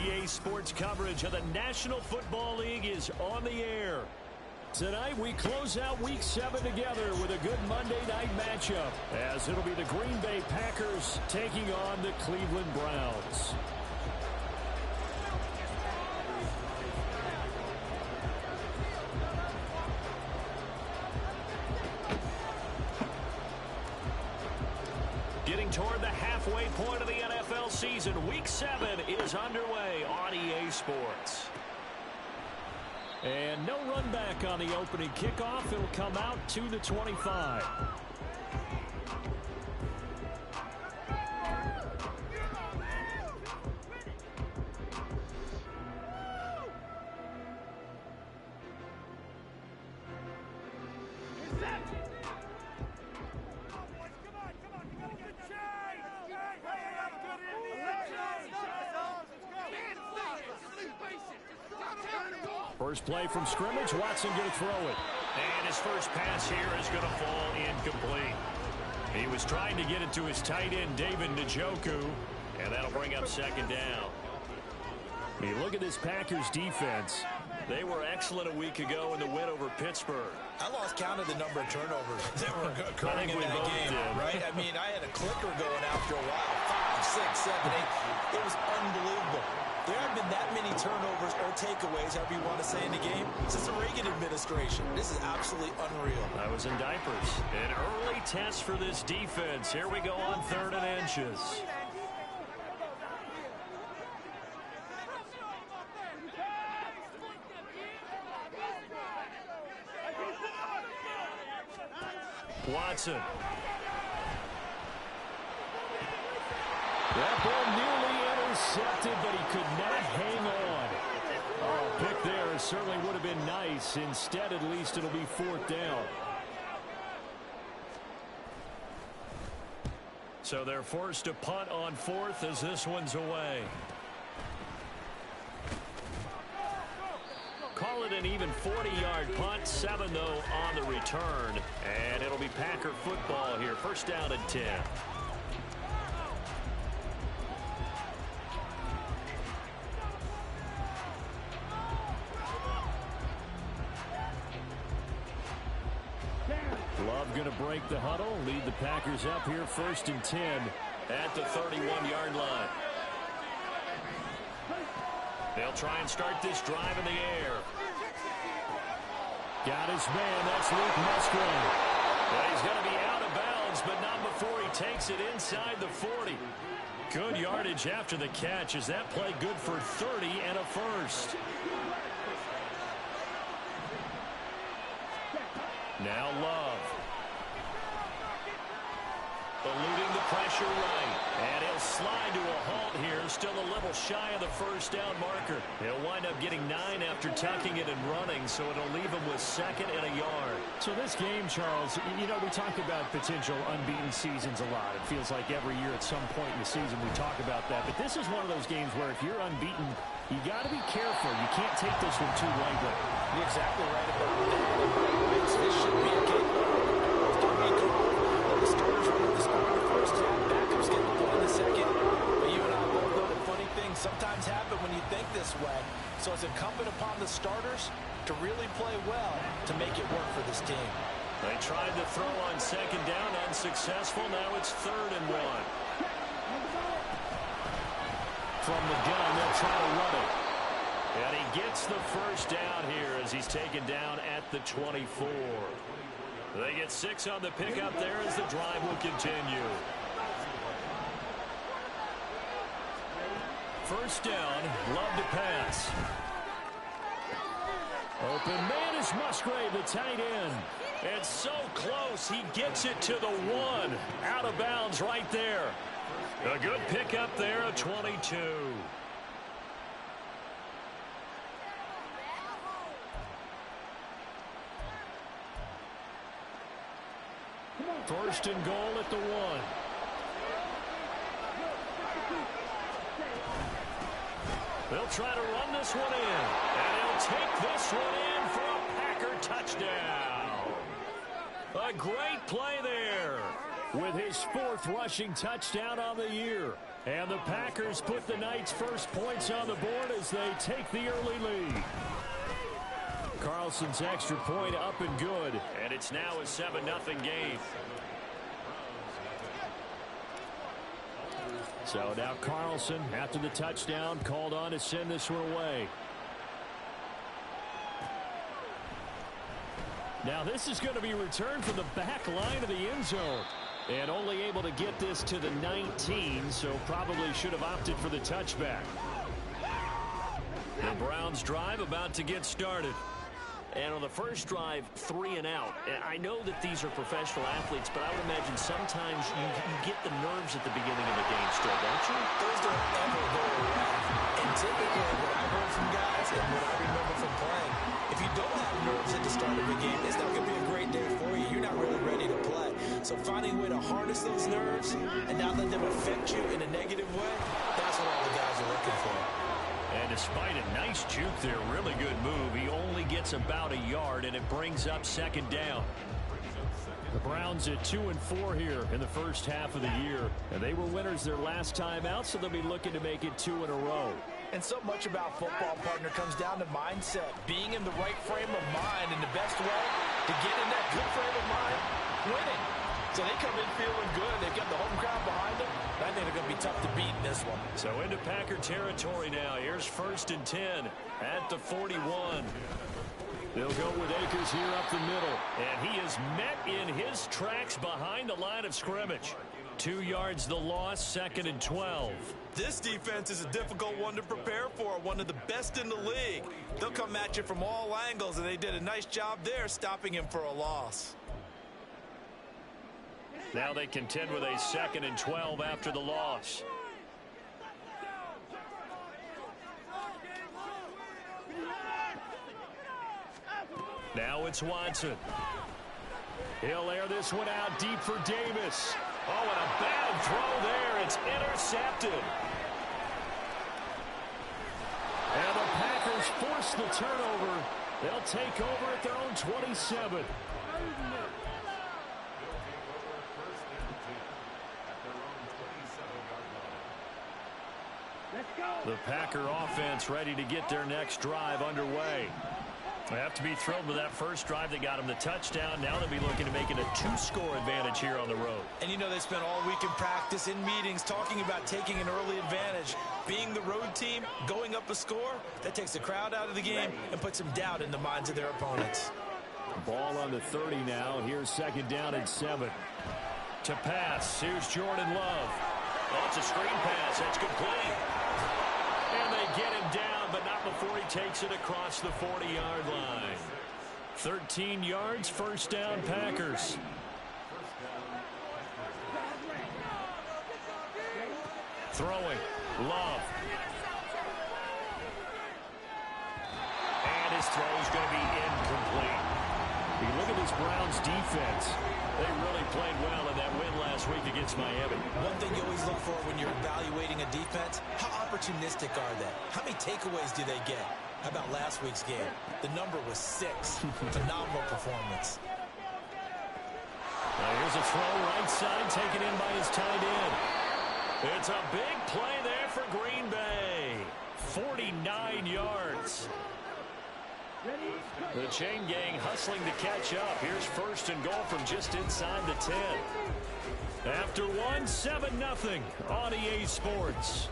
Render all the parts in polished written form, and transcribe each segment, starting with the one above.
EA Sports coverage of the National Football League is on the air. Tonight, we close out Week 7 together with a good Monday night matchup, as it'll be the Green Bay Packers taking on the Cleveland Browns. Getting toward the halfway point of the NFL season, Week 7 is underway on EA Sports. And no run back on the opening kickoff. It'll come out to the 25. First play from scrimmage, Watson going to throw it. And his first pass here is going to fall incomplete. He was trying to get it to his tight end, David Njoku, and that'll bring up second down. When you look at this Packers defense, they were excellent a week ago in the win over Pittsburgh. I lost count of the number of turnovers that were occurring in that game, right? I mean, I had a clicker going after a while. 5, 6, 7, 8. It was unbelievable. There haven't been that many turnovers or takeaways, however you want to say, in the game since the Reagan administration. This is absolutely unreal. I was in diapers. An early test for this defense. Here we go on 3rd and inches. Watson. That ball nearly intercepted, but he could not hang on. Oh, a pick there certainly would have been nice. Instead, at least it'll be 4th down. So they're forced to punt on 4th as this one's away. Call it an even 40-yard punt. 7, though, on the return. And it'll be Packer football here. First down and 10. Love going to break the huddle, lead the Packers up here 1st and 10 at the 31-yard line. They'll try and start this drive in the air. Got his man, that's Luke Musgrave. Well, he's going to be out of bounds, but not before he takes it inside the 40. Good yardage after the catch. Is that play good for 30 and a first? Now Love. Eluding the pressure right. And he'll slide to a halt here. Still a little shy of the first down marker. He'll wind up getting 9 after tucking it and running, so it'll leave him with 2nd and a yard. So this game, Charles, you know, we talk about potential unbeaten seasons a lot. It feels like every year at some point in the season we talk about that. But this is one of those games where if you're unbeaten, you got to be careful. You can't take this one too lightly. You're exactly right about that. This should be a game. The starters run the score in the first half. Backups get the point in the second. But you and I both know that funny things sometimes happen when you think this way. So it's incumbent upon the starters to really play well to make it work for this team. They tried to throw on 2nd down, unsuccessful. Now it's 3rd and 1. From the gun, they'll try to run it. And he gets the first down here as he's taken down at the 24. They get 6 on the pickup there as the drive will continue. First down, Love to pass. Open man is Musgrave, the tight end. And so close, he gets it to the 1. Out of bounds right there. A good pickup there, a 22. First and goal at the 1. They'll try to run this one in. And he'll take this one in for a Packer touchdown. A great play there. with his 4th rushing touchdown on the year. And the Packers put the Knights' first points on the board as they take the early lead. Carlson's extra point up and good. And it's now a 7-0 game. So now Carlson, after the touchdown, called on to send this one away. Now this is going to be returned from the back line of the end zone. And only able to get this to the 19, so probably should have opted for the touchback. The Browns drive about to get started. And on the first drive, 3 and out. And I know that these are professional athletes, but I would imagine sometimes you get the nerves at the beginning of a game still, don't you? Those don't ever go away. And typically what I've heard from guys and what I remember from playing, if you don't have nerves at the start of a game, it's not going to be a great day for you. You're not really ready to play. So finding a way to harness those nerves and not let them affect you in a negative way, that's what all the guys are looking for. And despite a nice juke there, really good move, he only gets about a yard, and it brings up 2nd down. The Browns at 2-4 here in the first half of the year. And they were winners their last time out, so they'll be looking to make it 2 in a row. And so much about football, partner, comes down to mindset. Being in the right frame of mind, and the best way to get in that good frame of mind, winning. So they come in feeling good. They've got the home crowd behind them. I think they're going to be tough to beat in this one. So into Packer territory now. Here's 1st and 10 at the 41. They'll go with Akers here up the middle. And he is met in his tracks behind the line of scrimmage. 2 yards the loss, 2nd and 12. This defense is a difficult one to prepare for, one of the best in the league. They'll come at you from all angles, and they did a nice job there stopping him for a loss. Now they contend with a 2nd and 12 after the loss. Now it's Watson. He'll air this one out deep for Davis. Oh, and a bad throw there. It's intercepted. And the Packers force the turnover. They'll take over at their own 27. The Packer offense ready to get their next drive underway. They have to be thrilled with that first drive. They got them the touchdown. Now they'll be looking to make it a 2-score advantage here on the road. And you know they spent all week in practice, in meetings, talking about taking an early advantage. Being the road team, going up a score, that takes the crowd out of the game and puts some doubt in the minds of their opponents. Ball on the 30 now. Here's 2nd down and 7. To pass, here's Jordan Love. Oh, it's a screen pass. That's complete. And they get him down, but not before he takes it across the 40-yard line. 13 yards, 1st down, Packers. Throwing, Love. And his throw is going to be incomplete. You look at this Browns defense. They really played well in that win last week against Miami. One thing you always look for when you're evaluating a defense, how opportunistic are they? How many takeaways do they get? How about last week's game? The number was 6. Phenomenal performance. Now here's a throw right side taken in by his tight end. It's a big play there for Green Bay. 49 yards. The chain gang hustling to catch up. Here's 1st and goal from just inside the 10. After one, 7-0 on EA Sports.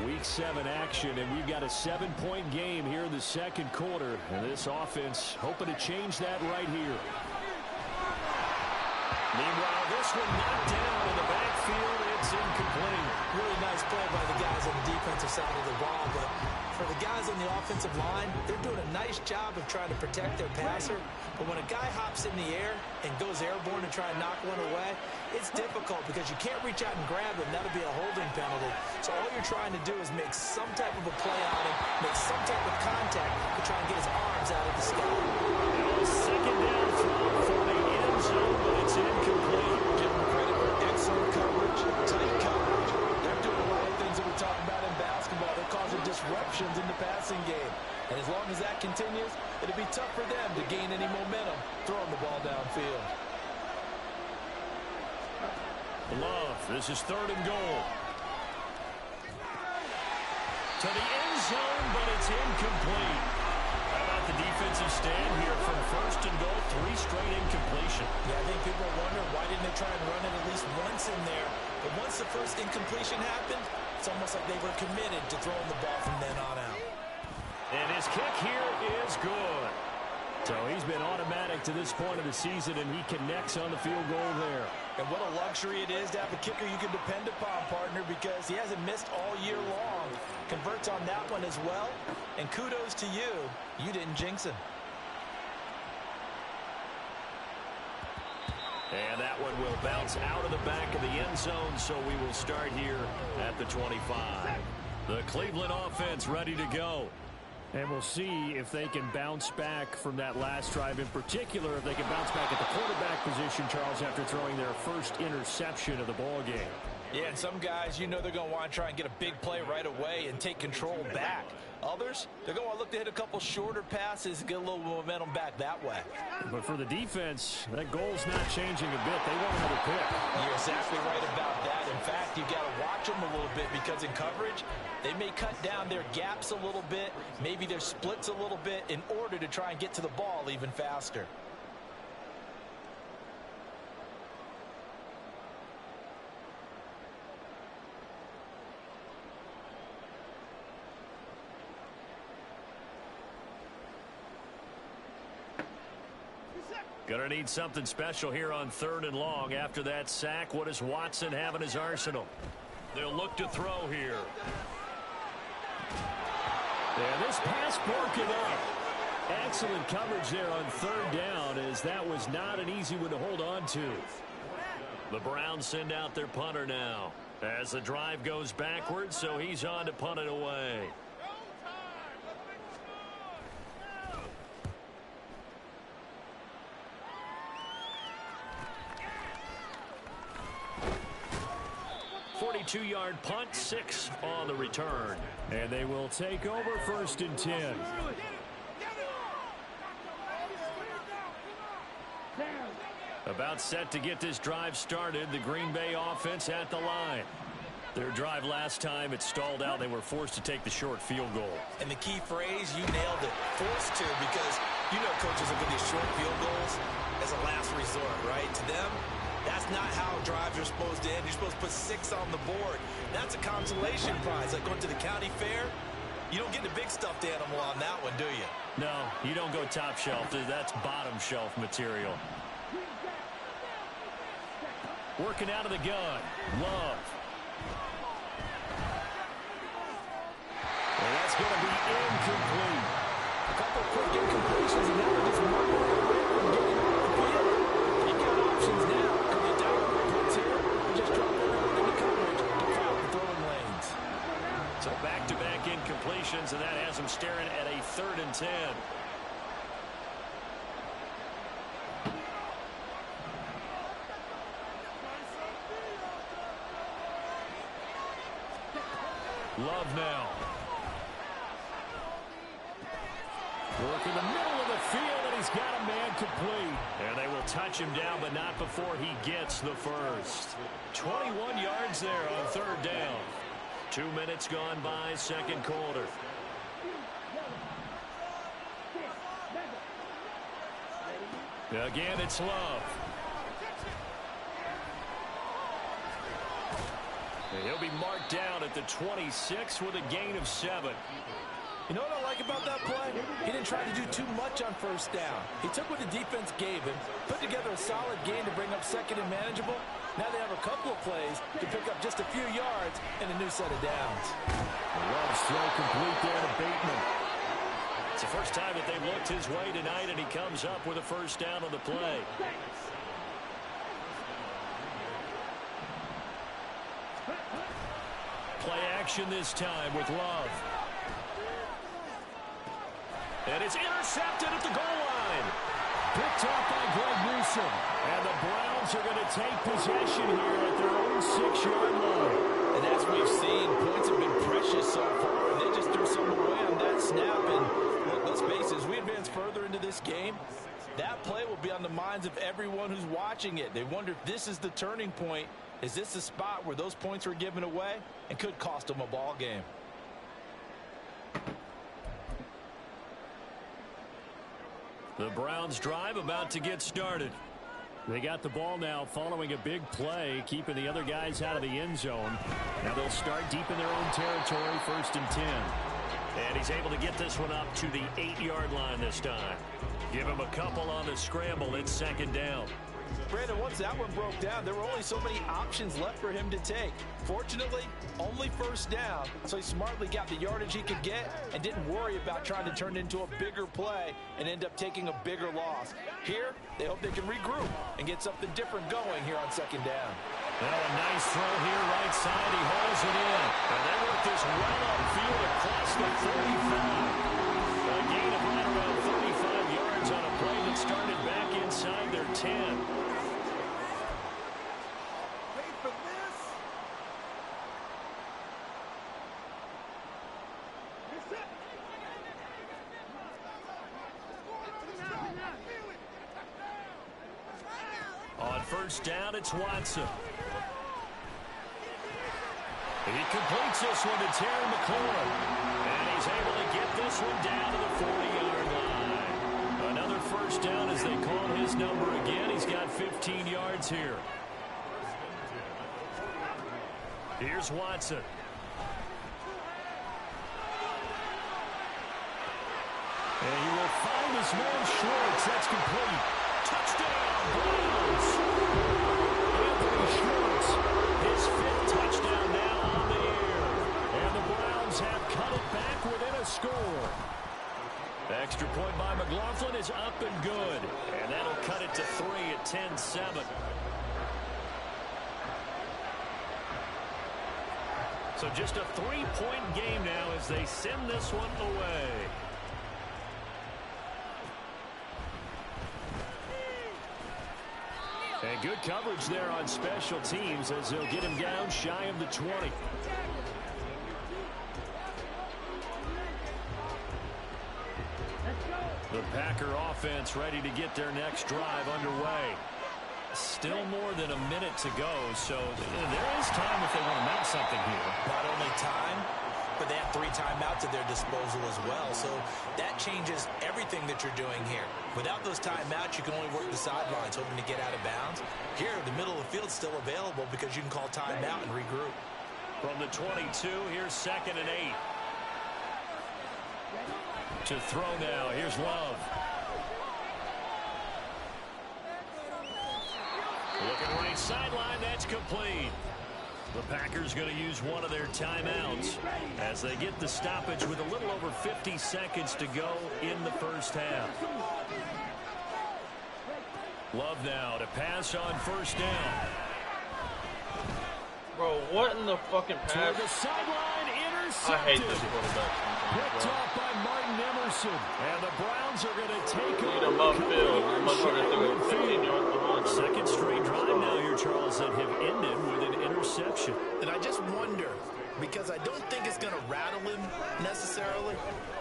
Week 7 action, and we've got a 7-point game here in the 2nd quarter. And this offense hoping to change that right here. Meanwhile, this one knocked down in the backfield. It's incomplete. Really nice play by the guys on the defensive side of the ball, but for the guys on the offensive line, they're doing a nice job of trying to protect their passer. But when a guy hops in the air and goes airborne to try and knock one away, it's difficult because you can't reach out and grab him. That'll be a holding penalty. So all you're trying to do is make some type of a play on him, make some type of contact to try and get his arms out of the sky. 2nd down throw for the end zone, but it's incomplete. And as long as that continues, it'll be tough for them to gain any momentum throwing the ball downfield. Love, this is 3rd and goal. To the end zone, but it's incomplete. How about the defensive stand here from 1st and goal, 3 straight incompletion? Yeah, I think people are wondering why didn't they try and run it at least once in there. But once the first incompletion happened, it's almost like they were committed to throwing the ball from then on out. And his kick here is good. So he's been automatic to this point of the season, and he connects on the field goal there. And what a luxury it is to have a kicker you can depend upon, partner, because he hasn't missed all year long. Converts on that one as well. And kudos to you. You didn't jinx him. And that one will bounce out of the back of the end zone, so we will start here at the 25. The Cleveland offense ready to go. And we'll see if they can bounce back from that last drive. In particular, if they can bounce back at the quarterback position, Charles, after throwing their first interception of the ball game. Yeah, and some guys, you know they're going to want to try and get a big play right away and take control back. Others, they're going to look to hit a couple shorter passes and get a little momentum back that way. But for the defense, that goal's not changing a bit. They want another pick. You're exactly right about that. In fact, you've got to watch them a little bit because in coverage, they may cut down their gaps a little bit, maybe their splits a little bit in order to try and get to the ball even faster. Gonna need something special here on 3rd and long. After that sack, what does Watson have in his arsenal? They'll look to throw here. Yeah, this pass broken up. Excellent coverage there on 3rd down, as that was not an easy one to hold on to. The Browns send out their punter now as the drive goes backwards, so he's on to punt it away. Two-yard punt, 6 on the return. And they will take over 1st and 10. About set to get this drive started. The Green Bay offense at the line. Their drive last time, it stalled out. They were forced to take the short field goal. And the key phrase, you nailed it. Forced to, because you know coaches look at these short field goals as a last resort, right? To them, that's not how drives are supposed to end. You're supposed to put 6 on the board. That's a consolation prize. Like going to the county fair, you don't get the big stuffed animal on that one, do you? No, you don't go top shelf. That's bottom shelf material. Working out of the gun. Love. And that's going to be incomplete. A couple of quick incompletions, and that one just marked away from getting off the field. You've got options now. Could they dial the blitz here or just drop it around into coverage to crowd the throwing lanes? So back-to-back incompletions, and that has them staring at a 3rd and 10. Love now. Work in the middle of the field, and he's got a man complete. And they will touch him down, but not before he gets the first. 21 yards there on 3rd down. 2 minutes gone by, 2nd quarter. Again, it's Love. He'll be marked down at the 26 with a gain of 7. You know what I like about that play? He didn't try to do too much on 1st down. He took what the defense gave him, put together a solid gain to bring up 2nd and manageable. Now they have a couple of plays to pick up just a few yards and a new set of downs. Love's throw complete there to Bateman. It's the first time that they've looked his way tonight, and he comes up with a 1st down on the play. Play action this time with Love. And it's intercepted at the goal line. Picked off by Greg Newsome. And the Browns are going to take possession here at their own 6-yard line. And as we've seen, points have been precious so far, and they just threw some away on that snap. And look, let's face it, as we advance further into this game, that play will be on the minds of everyone who's watching it. They wonder if this is the turning point. Is this the spot where those points were given away and could cost them a ball game? The Browns drive about to get started. They got the ball now following a big play, keeping the other guys out of the end zone. Now they'll start deep in their own territory, 1st and 10. And he's able to get this one up to the 8-yard line this time. Give him a couple on the scramble. It's 2nd down. Brandon, once that one broke down, there were only so many options left for him to take. Fortunately, only 1st down, so he smartly got the yardage he could get and didn't worry about trying to turn it into a bigger play and end up taking a bigger loss. Here, they hope they can regroup and get something different going here on 2nd down. Now a nice throw here, right side. He hauls it in. And they work this well upfield across the 35. A gain of right around 35 yards on a play that started back inside their 10. On 1st down, it's Watson. He completes this one to Terry McLaurin. And he's able to get this one down to the 40-yard line. Another 1st down as they call his number again. He's got 15 yards here. Here's Watson. And he will find his man Schwartz. That's complete. Touchdown, Browns. Anthony Schwartz, his 5th touchdown now on the year. And the Browns have cut it back within a score. The extra point by McLaughlin is up and good. And that'll cut it to 3 at 10-7. So just a 3-point game now as they send this one away. And good coverage there on special teams as they'll get him down shy of the 20. The Packer offense ready to get their next drive underway. Still more than a minute to go, so there is time if they want to mount something here. Not only time, but they have 3 timeouts at their disposal as well. So that changes everything that you're doing here. Without those timeouts, you can only work the sidelines, hoping to get out of bounds. Here, the middle of the field is still available because you can call timeout and regroup. From the 22, here's 2nd and 8. To throw now, here's Love. Looking right sideline, that's complete. The Packers going to use one of their timeouts as they get the stoppage with a little over 50 seconds to go in the 1st half. Love now to pass on 1st down. Bro, what in the fucking pass? To the sideline, intercepted. I hate this quarterback. Picked off by Martin Emerson. And the Browns are going to take Need him upfield. Much harder to do it 15 yards behind. 2nd straight drive now here, Charles, that have ended with an interception. And I just wonder, because I don't think it's going to rattle him necessarily,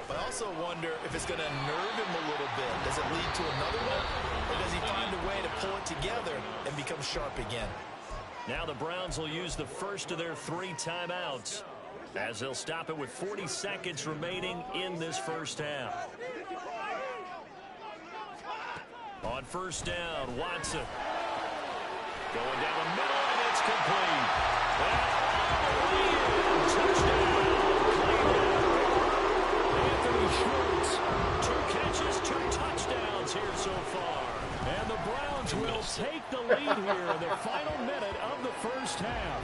but I also wonder if it's going to nerve him a little bit. Does it lead to another one? Or does he find a way to pull it together and become sharp again? Now the Browns will use the first of their 3 timeouts as they'll stop it with 40 seconds remaining in this 1st half. On 1st down, Watson. Going down the middle, and it's complete. And touchdown, Cleveland. Anthony Schwartz, 2 catches, 2 touchdowns here so far. And the Browns will take the lead here in the final minute of the 1st half.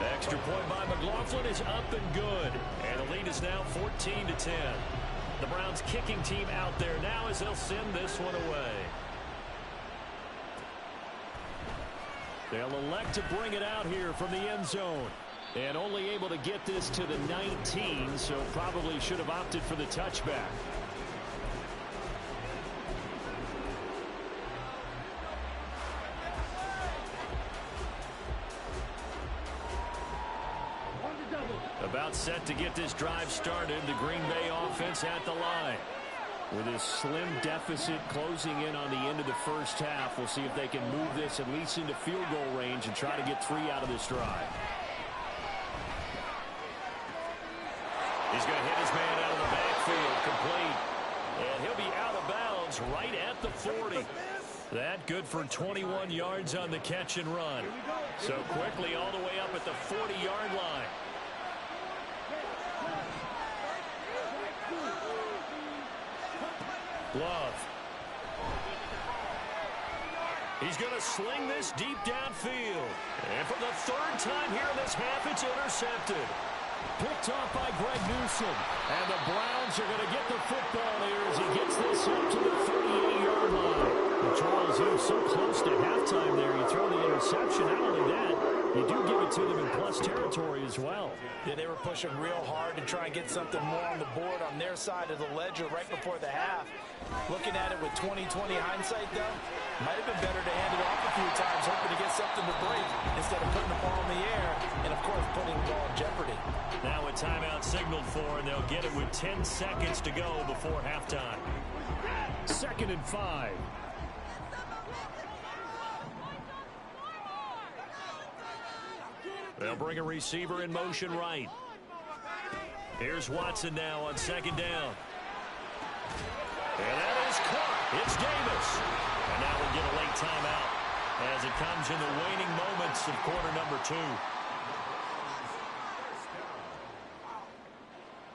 The extra point by McLaughlin is up and good. And the lead is now 14-10. The Browns kicking team out there now as they'll send this one away. They'll elect to bring it out here from the end zone. And only able to get this to the 19, so probably should have opted for the touchback. About set to get this drive started. The Green Bay offense at the line. With this slim deficit closing in on the end of the first half, we'll see if they can move this at least into field goal range and try to get 3 out of this drive. He's going to hit his man out of the backfield, complete. And he'll be out of bounds right at the 40. That good for 21 yards on the catch and run. So quickly all the way up at the 40-yard line. Love. He's going to sling this deep downfield. And for the 3rd time here in this half, it's intercepted. Picked off by Greg Newsom. And the Browns are going to get the football here as he gets this up to the 38-yard line. And Charles, you're so close to halftime there. You throw the interception. Not only that, you do give it to them in plus territory as well. Yeah, they were pushing real hard to try and get something more on the board on their side of the ledger right before the half. Looking at it with 20/20 hindsight, though, might have been better to hand it off a few times, hoping to get something to break instead of putting the ball in the air and, of course, putting the ball in jeopardy. Now a timeout signaled for, and they'll get it with 10 seconds to go before halftime. 2nd and 5. They'll bring a receiver in motion right. Here's Watson now on 2nd down. And that is caught. It's Davis. And now we'll get a late timeout as it comes in the waning moments of quarter number 2.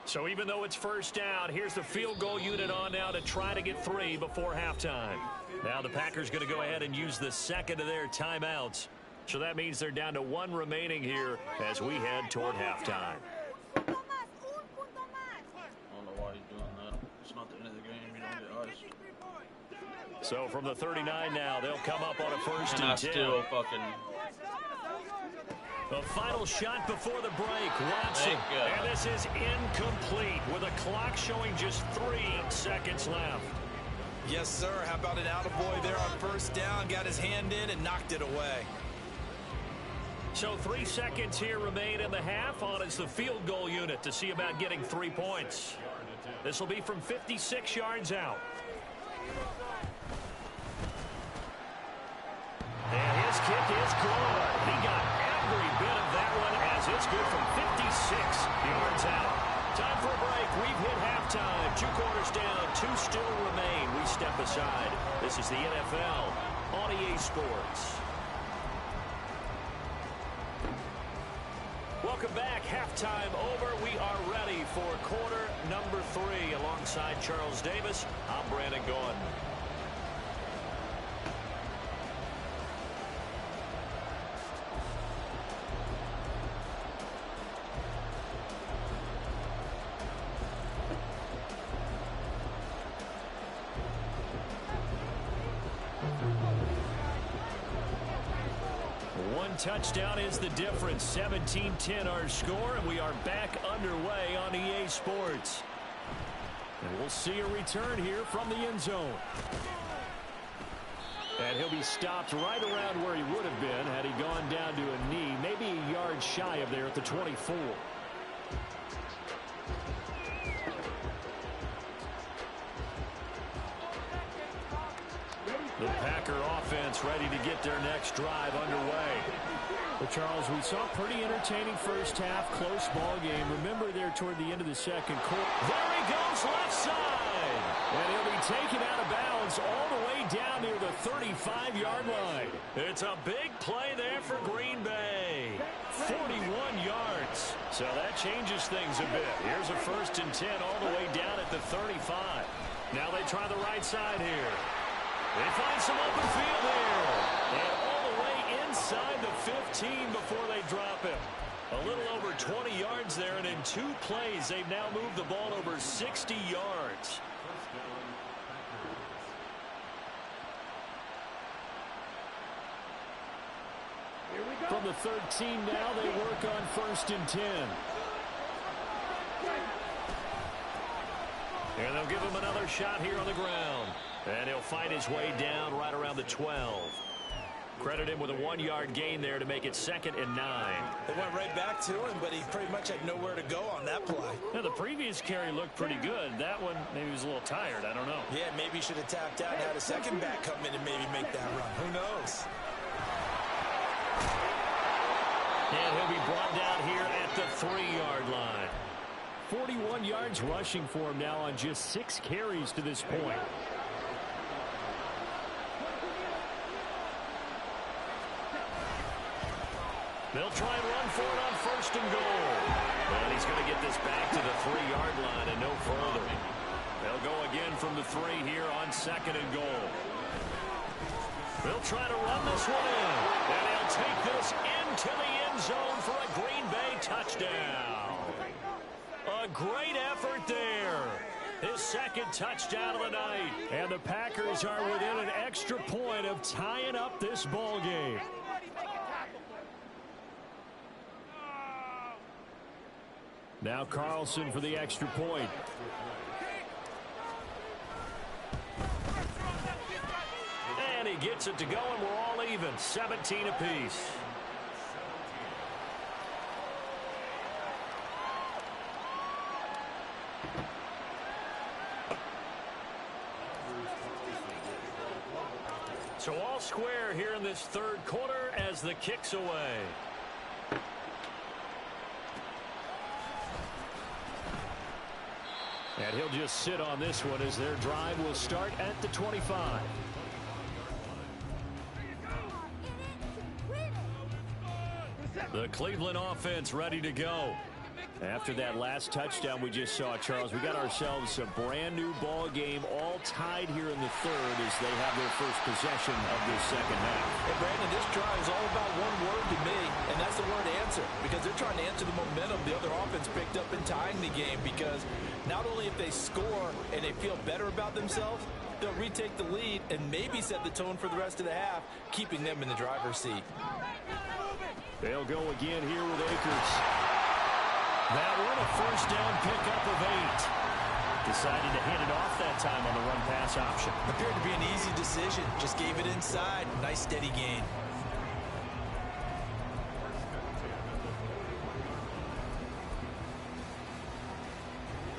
So even though it's 1st down, here's the field goal unit on now to try to get 3 before halftime. Now the Packers going to go ahead and use the 2nd of their timeouts. So that means they're down to 1 remaining here as we head toward halftime. I don't know why he's doing that. It's not the end of the game. You don't get iced. So from the 39 now, they'll come up on a 1st and 10. Still fucking... The final shot before the break. Watson. And this is incomplete with a clock showing just 3 seconds left. Yes, sir. How about an attaboy there on 1st down? Got his hand in and knocked it away. So 3 seconds here remain in the half. On is the field goal unit to see about getting 3 points. This will be from 56 yards out. And his kick is good. He got every bit of that one as it's good from 56 yards out. Time for a break. We've hit halftime. 2 quarters down. 2 still remain. We step aside. This is the NFL on EA Sports. Welcome back. Halftime over. We are ready for quarter number 3. Alongside Charles Davis, I'm Brandon Gaudin. Touchdown is the difference. 17-10 our score, and we are back underway on EA Sports. And we'll see a return here from the end zone. And he'll be stopped right around where he would have been had he gone down to a knee, maybe a yard shy of there at the 24. The Packer offense ready to get their next drive underway. Well, Charles, we saw a pretty entertaining first half, close ball game. Remember there toward the end of the 2nd quarter. There he goes left side. And he'll be taken out of bounds all the way down near the 35-yard line. It's a big play there for Green Bay. 41 yards. So that changes things a bit. Here's a 1st and 10 all the way down at the 35. Now they try the right side here. They find some open field here. And all the way inside the 15 before they drop it. A little over 20 yards there, and in 2 plays, they've now moved the ball over 60 yards. From the 13 now, they work on 1st and 10. And they'll give him another shot here on the ground. And he'll fight his way down right around the 12. Credit him with a 1-yard gain there to make it 2nd and 9. They went right back to him, but he pretty much had nowhere to go on that play. Now, the previous carry looked pretty good. That one, maybe he was a little tired. I don't know. Yeah, maybe he should have tapped out and had a second back come in and maybe make that run. Who knows? And he'll be brought down here at the 3-yard line. 41 yards rushing for him now on just 6 carries to this point. They'll try and run for it on 1st and goal. And he's going to get this back to the 3-yard line and no further. They'll go again from the 3 here on 2nd and goal. They'll try to run this one in. And they'll take this into the end zone for a Green Bay touchdown. A great effort there. His 2nd touchdown of the night. And the Packers are within an extra point of tying up this ball game. Now Carlson for the extra point. And he gets it to go, and we're all even. 17 apiece. So all square here in this 3rd quarter as the kick's away. And he'll just sit on this one as their drive will start at the 25. The Cleveland offense ready to go. After that last touchdown we just saw, Charles, we got ourselves a brand new ball game, all tied here in the 3rd as they have their first possession of this 2nd half. Hey, Brandon, this drive is all about one word to me, and that's the word answer, because they're trying to answer the momentum the other offense picked up in tying the game, because not only if they score and they feel better about themselves, they'll retake the lead and maybe set the tone for the rest of the half, keeping them in the driver's seat. They'll go again here with Akers. That one, a 1st down pickup of 8. Decided to hand it off that time on the run-pass option. Appeared to be an easy decision. Just gave it inside. Nice steady gain.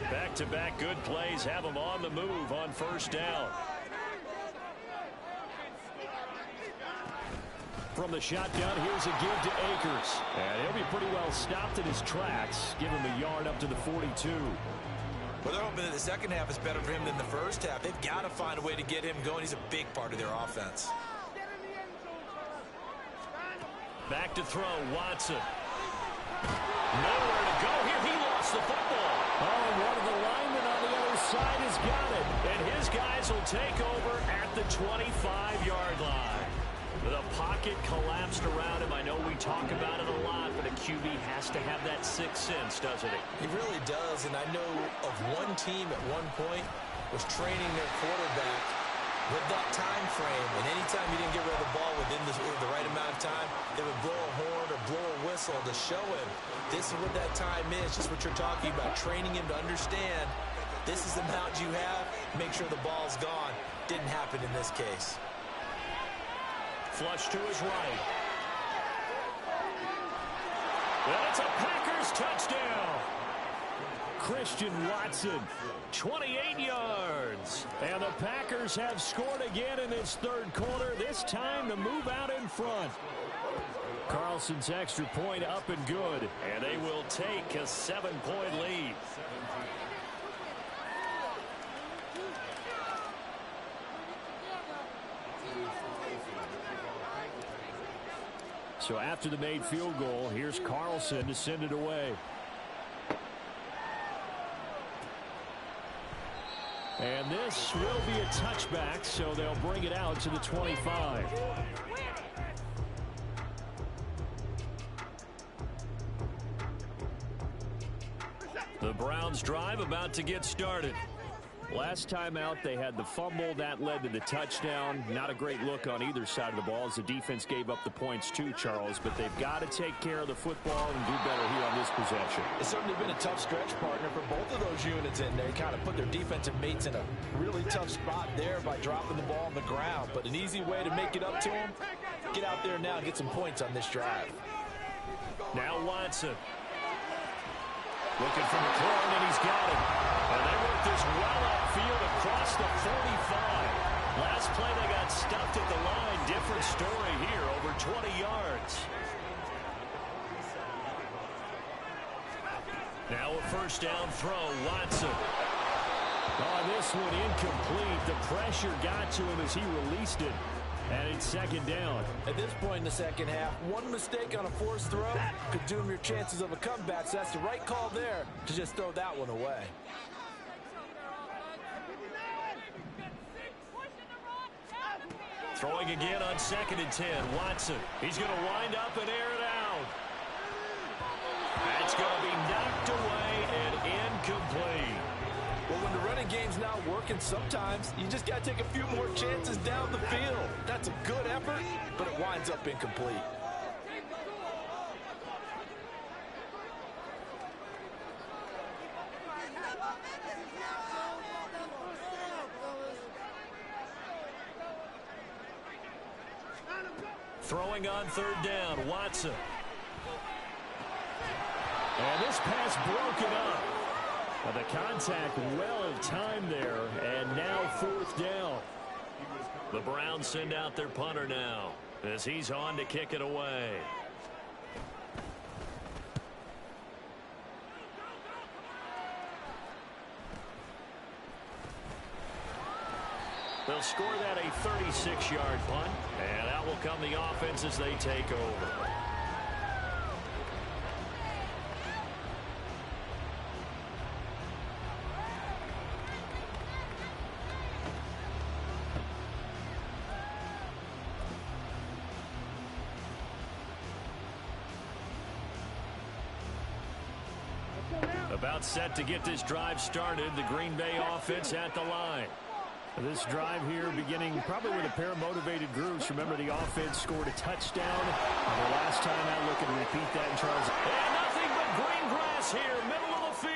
Back-to-back good plays have them on the move on 1st down. From the shotgun, here's a give to Akers. And he'll be pretty well stopped in his tracks. Give him a yard up to the 42. Well, they're hoping that the 2nd half is better for him than the 1st half. They've got to find a way to get him going. He's a big part of their offense. Back to throw, Watson. Nowhere to go here. He lost the football. Oh, one of the linemen on the other side has got it. And his guys will take over at the 25-yard line. The pocket collapsed around him. I know we talk about it a lot, but a QB has to have that 6th sense, doesn't he? He really does, and I know of one team at one point was training their quarterback with that time frame, and anytime you didn't get rid of the ball within the right amount of time, they would blow a horn or blow a whistle to show him this is what that time is, just what you're talking about, training him to understand this is the amount you have, make sure the ball's gone. Didn't happen in this case. Flush to his right. That's a Packers touchdown. Christian Watson, 28 yards. And the Packers have scored again in this 3rd quarter, this time to move out in front. Carlson's extra point up and good. And they will take a 7-point lead. So after the made field goal, here's Carlson to send it away. And this will be a touchback, so they'll bring it out to the 25. The Browns drive about to get started. Last time out, they had the fumble. That led to the touchdown. Not a great look on either side of the ball as the defense gave up the points too, Charles. But they've got to take care of the football and do better here on this possession. It's certainly been a tough stretch, partner, for both of those units in there. Kind of put their defensive mates in a really tough spot there by dropping the ball on the ground. But an easy way to make it up to them, get out there now and get some points on this drive. Now Watson. Looking for McLaurin, and he's got it. And they work this well upfield across the 45. Last play, they got stuffed at the line. Different story here, over 20 yards. Now a first down throw, Watson. Oh, this one incomplete. The pressure got to him as he released it. And it's second down. At this point in the second half, one mistake on a forced throw could doom your chances of a comeback. So that's the right call there to just throw that one away. Throwing again on 2nd and 10. Watson. He's going to wind up and air it out. That's going to be knocked away and incomplete. Well, when the running game's not working, sometimes you just got to take a few more chances down the field. That's a good effort, but it winds up incomplete. Throwing on 3rd down, Watson. And this pass broken up. The contact well timed there, and now 4th down. The Browns send out their punter now as he's on to kick it away. They'll score that a 36-yard punt, and out will come the offense as they take over. About set to get this drive started. The Green Bay offense at the line. This drive here beginning probably with a pair of motivated groups. Remember, the offense scored a touchdown the last time out. Looking to repeat that in Charles. And nothing but green grass here, middle of the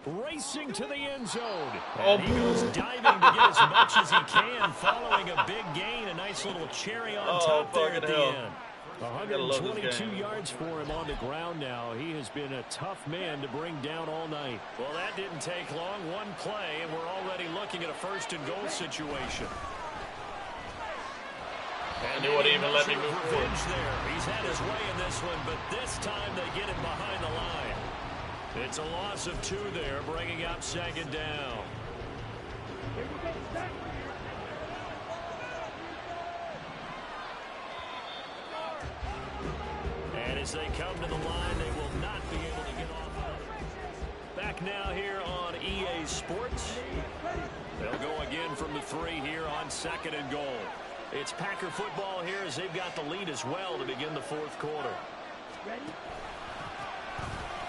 field. Racing to the end zone. And he goes diving to get as much as he can following a big gain. A nice little cherry on top there at the end. 122 yards for him on the ground now. He has been a tough man to bring down all night. Well, that didn't take long. One play, and we're already looking at a 1st and goal situation. And he wouldn't even let me move forward. There. He's had his way in this one, but this time they get him behind the line. It's a loss of 2 there, bringing up 2nd down. And as they come to the line, they will not be able to get off. Back now here on EA Sports. They'll go again from the 3 here on 2nd and goal. It's Packer football here as they've got the lead as well to begin the 4th quarter.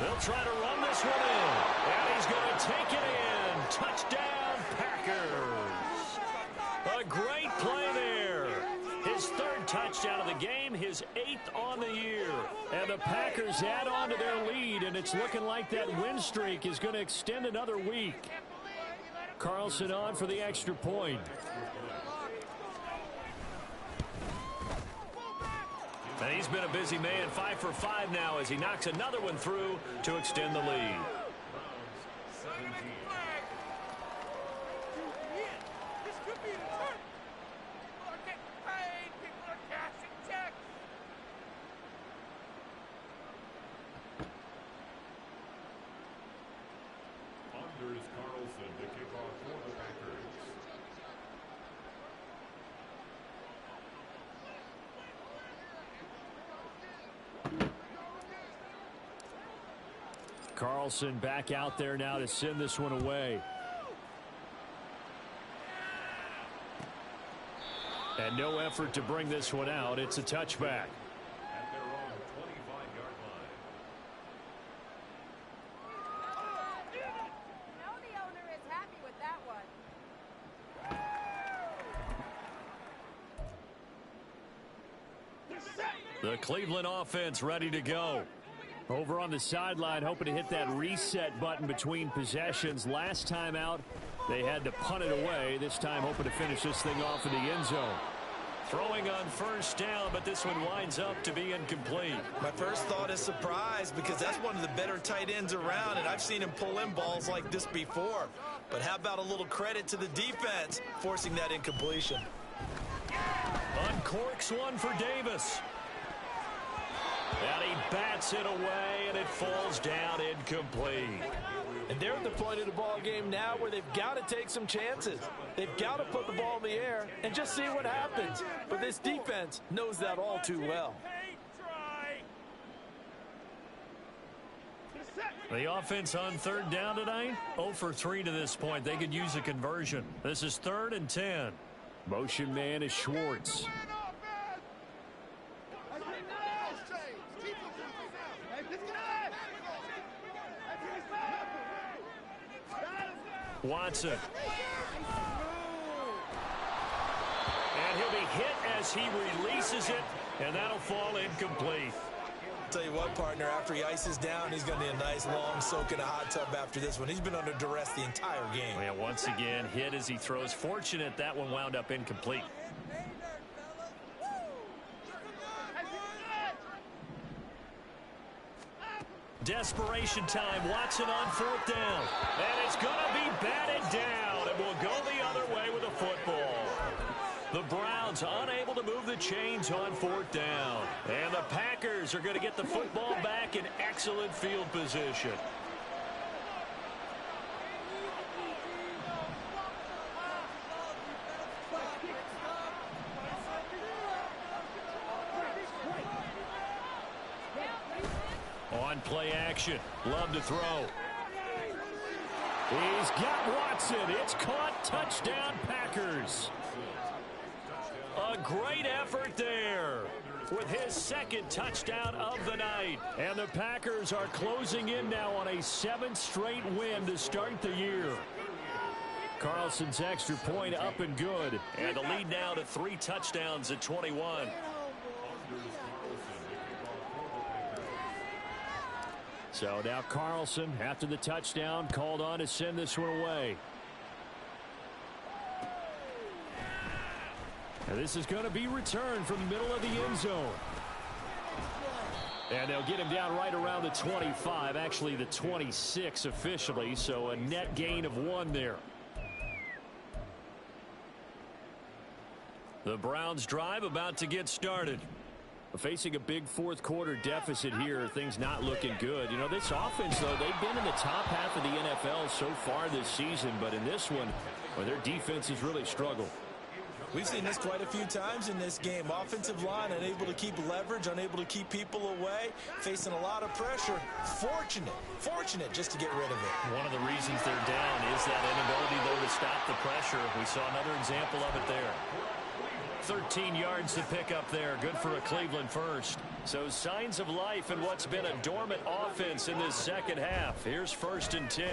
They'll try to run this one in. And he's going to take it in. Touchdown, Packers. A great play there. His 3rd touchdown of the game, his 8th on the year. And the Packers add on to their lead, and it's looking like that win streak is going to extend another week. Carlson on for the extra point. And he's been a busy man, 5 for 5 now as he knocks another one through to extend the lead. Carlson back out there now to send this one away. And no effort to bring this one out. It's a touchback. At their own 25-yard line. The Cleveland offense ready to go. Over on the sideline, hoping to hit that reset button between possessions. Last time out, they had to punt it away. This time, hoping to finish this thing off in the end zone. Throwing on first down, but this one winds up to be incomplete. My first thought is surprise, because that's one of the better tight ends around, and I've seen him pull in balls like this before. But how about a little credit to the defense forcing that incompletion? Uncorks one for Davis. And he bats it away, and it falls down incomplete. And they're at the point of the ball game now where they've got to take some chances. They've got to put the ball in the air and just see what happens. But this defense knows that all too well. The offense on third down tonight, 0 for 3 to this point. They could use a conversion. This is 3rd and 10. Motion man is Schwartz. Watson. And he'll be hit as he releases it, and that'll fall incomplete. Tell you what, partner, after he ices down, he's going to need a nice long soak in a hot tub after this one. He's been under duress the entire game. Yeah, once again, hit as he throws. Fortunate that one wound up incomplete. Desperation time. Watson on 4th down. And it's going to be batted down. And will go the other way with a football. The Browns unable to move the chains on 4th down. And the Packers are going to get the football back in excellent field position. On play action. Love to throw. He's got Watson. It's caught. Touchdown, Packers. A great effort there with his 2nd touchdown of the night. And the Packers are closing in now on a 7th straight win to start the year. Carlson's extra point up and good. And the lead now to 3 touchdowns at 21. So now Carlson, after the touchdown, called on to send this one away. And this is going to be returned from the middle of the end zone. And they'll get him down right around the 25, actually the 26 officially, so a net gain of 1 there. The Browns drive about to get started. Facing a big 4th quarter deficit here, things not looking good. You know, this offense, though, they've been in the top half of the NFL so far this season, but in this one, well, their defense has really struggled. We've seen this quite a few times in this game. Offensive line unable to keep leverage, unable to keep people away, facing a lot of pressure. Fortunate just to get rid of it. One of the reasons they're down is that inability, though, to stop the pressure. We saw another example of it there. 13 yards to pick up there. Good for a Cleveland first. So signs of life in what's been a dormant offense in this 2nd half. Here's 1st and 10.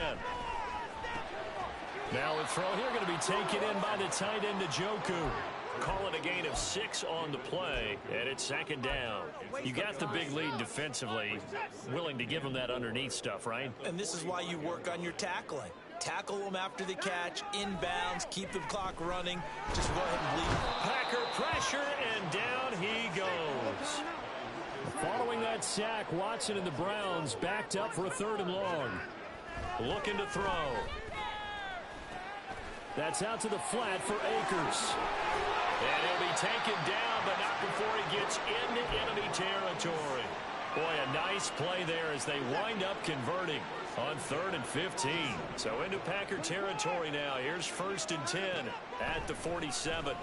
Now a throw here going to be taken in by the tight end Njoku. Call it a gain of 6 on the play, and it's 2nd down. You got the big lead defensively. Willing to give them that underneath stuff, right? And this is why you work on your tackling. Tackle them after the catch, inbounds, keep the clock running. Just go ahead and leave. Packer pressure, and down he goes. Following that sack, Watson and the Browns backed up for a 3rd and long. Looking to throw. That's out to the flat for Akers. And he'll be taken down, but not before he gets into enemy territory. Boy, a nice play there as they wind up converting on 3rd and 15. So into Packer territory now. Here's 1st and 10 at the 47.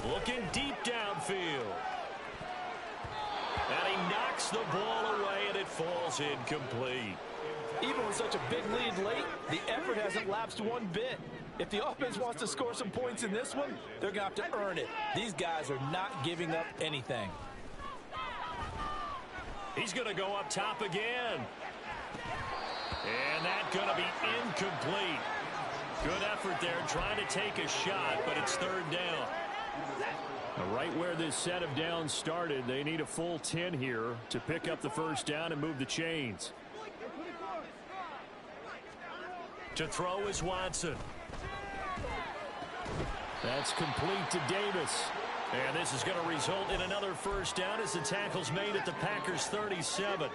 Looking deep downfield. And he knocks the ball away, and it falls incomplete. Even with such a big lead late, the effort hasn't lapsed one bit. If the offense wants to score some points in this one, they're going to have to earn it. These guys are not giving up anything. He's going to go up top again. And that's going to be incomplete. Good effort there trying to take a shot, but it's 3rd down. Right where this set of downs started, they need a full 10 here to pick up the first down and move the chains. To throw is Watson. That's complete to Davis. And this is going to result in another first down as the tackle's made at the Packers 37.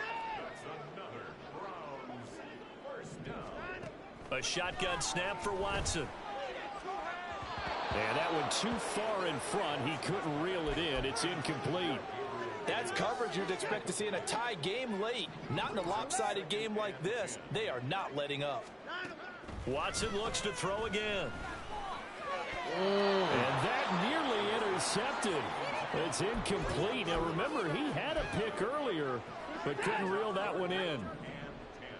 A shotgun snap for Watson. And that one too far in front. He couldn't reel it in. It's incomplete. That's coverage you'd expect to see in a tie game late. Not in a lopsided game like this. They are not letting up. Watson looks to throw again. And that nearly intercepted. It's incomplete. Now remember, he had a pick earlier, but couldn't reel that one in.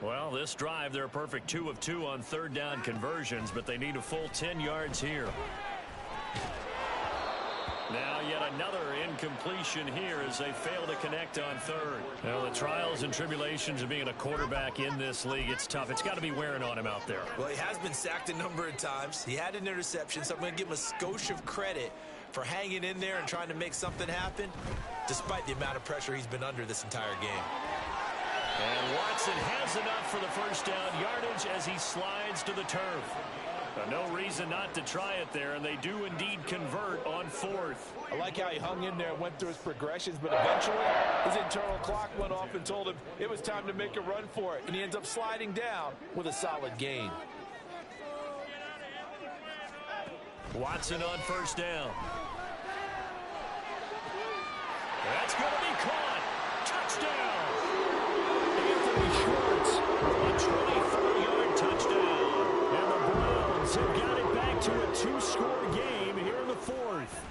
Well, this drive, they're a perfect 2 of 2 on third down conversions, but they need a full 10 yards here. Now yet another incompletion here as they fail to connect on third. Well, the trials and tribulations of being a quarterback in this league, it's tough. It's got to be wearing on him out there. Well, he has been sacked a number of times. He had an interception, so I'm going to give him a skosh of credit for hanging in there and trying to make something happen, despite the amount of pressure he's been under this entire game. And Watson has enough for the first down yardage as he slides to the turf. No reason not to try it there, and they do indeed convert on fourth. I like how he hung in there and went through his progressions, but eventually his internal clock went off and told him it was time to make a run for it, and he ends up sliding down with a solid gain. Watson on first down. That's going to be caught. Touchdown. Anthony Schwartz, A 24-yard touchdown. and the Browns have got it back to a 2-score game here in the fourth.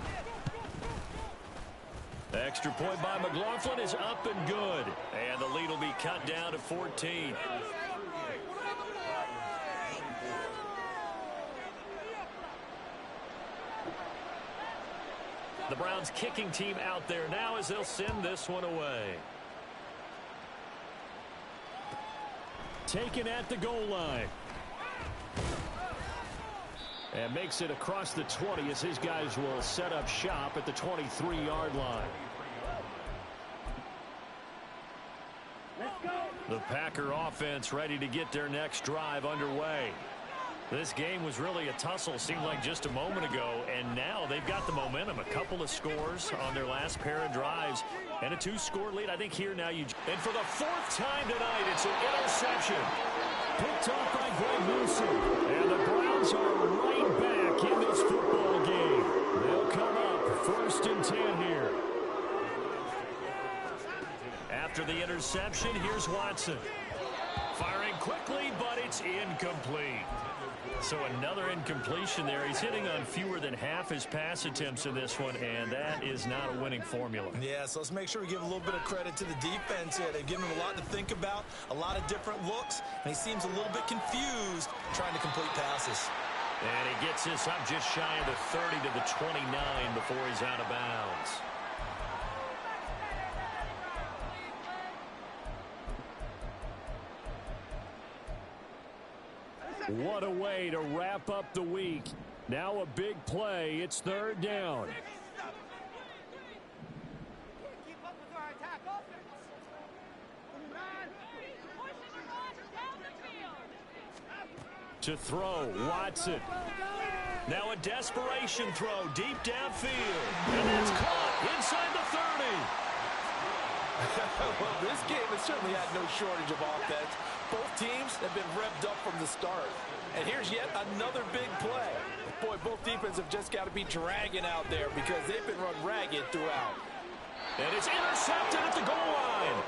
Extra point by McLaughlin is up and good. And the lead will be cut down to 14. The Browns kicking team out there now as they'll send this one away. Taken at the goal line. And makes it across the 20 as his guys will set up shop at the 23-yard line. The Packer offense ready to get their next drive underway. This game was really a tussle, seemed like just a moment ago, and now they've got the momentum. A couple of scores on their last pair of drives, and a 2-score lead. I think here now you... And for the fourth time tonight, it's an interception. Picked off by Greg Newsom. And the Browns are right back in this football game. They'll come up first and 10 here. After the interception, here's Watson. Firing quickly, but it's incomplete. So another incompletion there. He's hitting on fewer than half his pass attempts in this one, and that is not a winning formula. Yeah, so let's make sure we give a little bit of credit to the defense here. They've given him a lot to think about, a lot of different looks, and he seems a little bit confused trying to complete passes. And he gets this up just shy of the 30 to the 29 before he's out of bounds. What a way to wrap up the week. Now a big play. It's third down. To throw, Watson. Now a desperation throw deep downfield. And that's caught inside the 30. Well, this game has certainly had no shortage of offense. Both teams have been revved up from the start. And here's yet another big play. Boy, both defenses have just got to be dragging out there because they've been run ragged throughout. And it's intercepted at the goal line.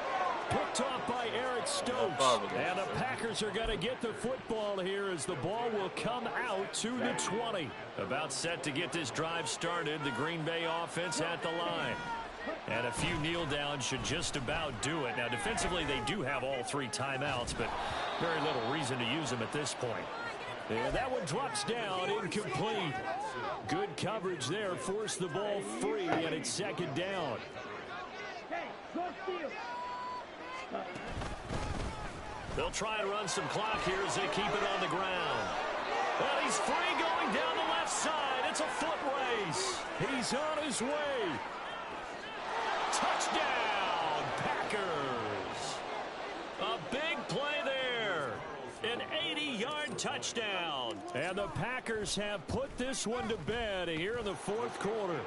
Picked off by Eric Stokes. And the Packers are going to get the football here as the ball will come out to the 20. About set to get this drive started. The Green Bay offense at the line. And a few kneel downs should just about do it. Now, defensively, they do have all 3 timeouts, but very little reason to use them at this point. And that one drops down, incomplete. Good coverage there, forced the ball free, and it's second down. They'll try and run some clock here as they keep it on the ground. And he's free going down the left side. It's a foot race. He's on his way. Touchdown, Packers. A big play there. An 80-yard touchdown. And the Packers have put this one to bed here in the fourth quarter.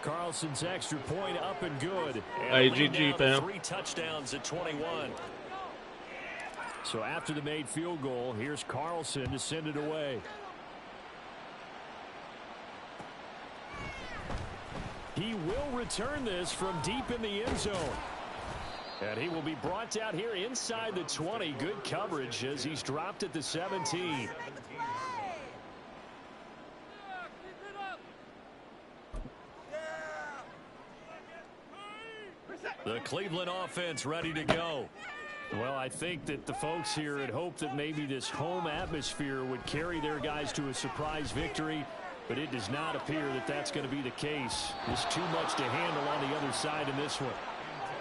Carlson's extra point up and good. And GG, fam. 3 touchdowns at 21. So after the made field goal, here's Carlson to send it away. He will return this from deep in the end zone. And he will be brought out here inside the 20. Good coverage as he's dropped at the 17. The Cleveland offense ready to go. Well, I think that the folks here had hoped that maybe this home atmosphere would carry their guys to a surprise victory, but it does not appear that that's going to be the case. There's too much to handle on the other side in this one.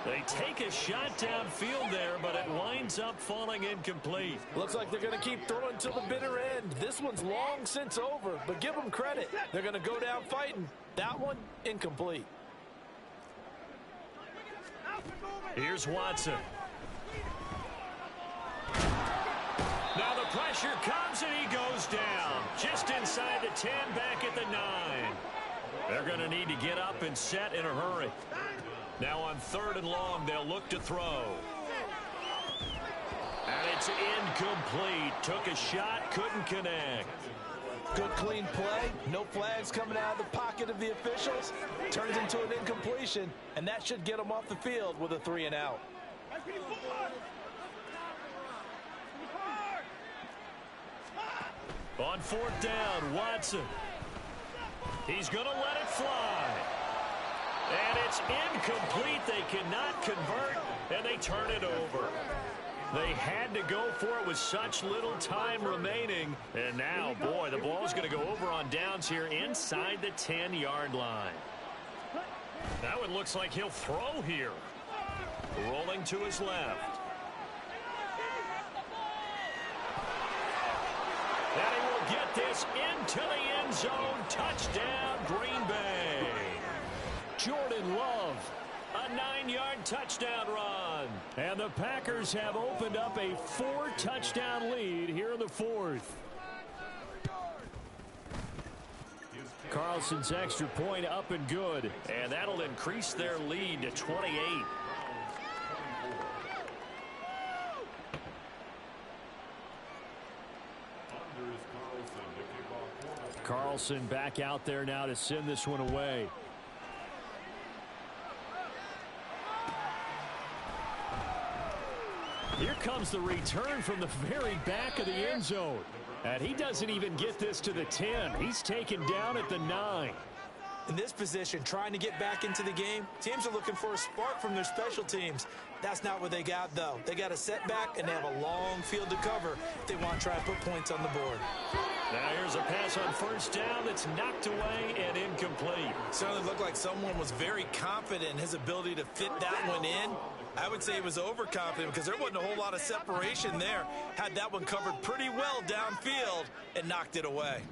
They take a shot downfield there, but it winds up falling incomplete. Looks like they're going to keep throwing till the bitter end. This one's long since over, but give them credit. They're going to go down fighting. That one, incomplete. Here's Watson. Now the pressure comes and he goes down. Just inside the 10, back at the 9. They're going to need to get up and set in a hurry. Now on 3rd and long, they'll look to throw. And it's incomplete. Took a shot, couldn't connect. Good clean play. No flags coming out of the pocket of the officials. Turns into an incompletion, and that should get them off the field with a 3 and out. On 4th down, Watson. He's going to let it fly. And it's incomplete. They cannot convert, and they turn it over. They had to go for it with such little time remaining. And now, boy, the ball's going to go over on downs here inside the 10-yard line. Now it looks like he'll throw here. Rolling to his left. And he will get this into the end zone. Touchdown, Green Bay. Jordan Love, a 9-yard touchdown run. And the Packers have opened up a 4-touchdown lead here in the 4th. Carlson's extra point up and good. And that'll increase their lead to 28. Carlson back out there now to send this one away. Here comes the return from the very back of the end zone. And he doesn't even get this to the 10. He's taken down at the 9. In this position, trying to get back into the game, teams are looking for a spark from their special teams. That's not what they got, though. They got a setback, and they have a long field to cover if they want to try and put points on the board. Now here's a pass on 1st down that's knocked away and incomplete. Certainly looked like someone was very confident in his ability to fit that one in. I would say he was overconfident because there wasn't a whole lot of separation there. Had that one covered pretty well downfield and knocked it away.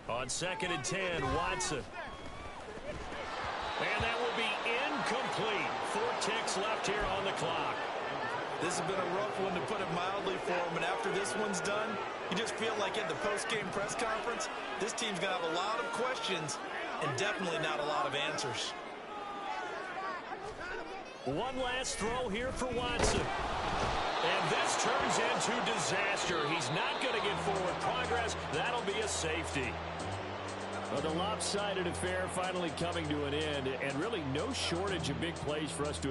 On 2nd and 10, Watson. And that will be incomplete. 4 ticks left here on the clock. This has been a rough one, to put it mildly, for him. And after this one's done, you just feel like at the post-game press conference, this team's going to have a lot of questions and definitely not a lot of answers. One last throw here for Watson. And this turns into disaster. He's not going to get forward progress. That'll be a safety. Well, the lopsided affair finally coming to an end, and really no shortage of big plays for us to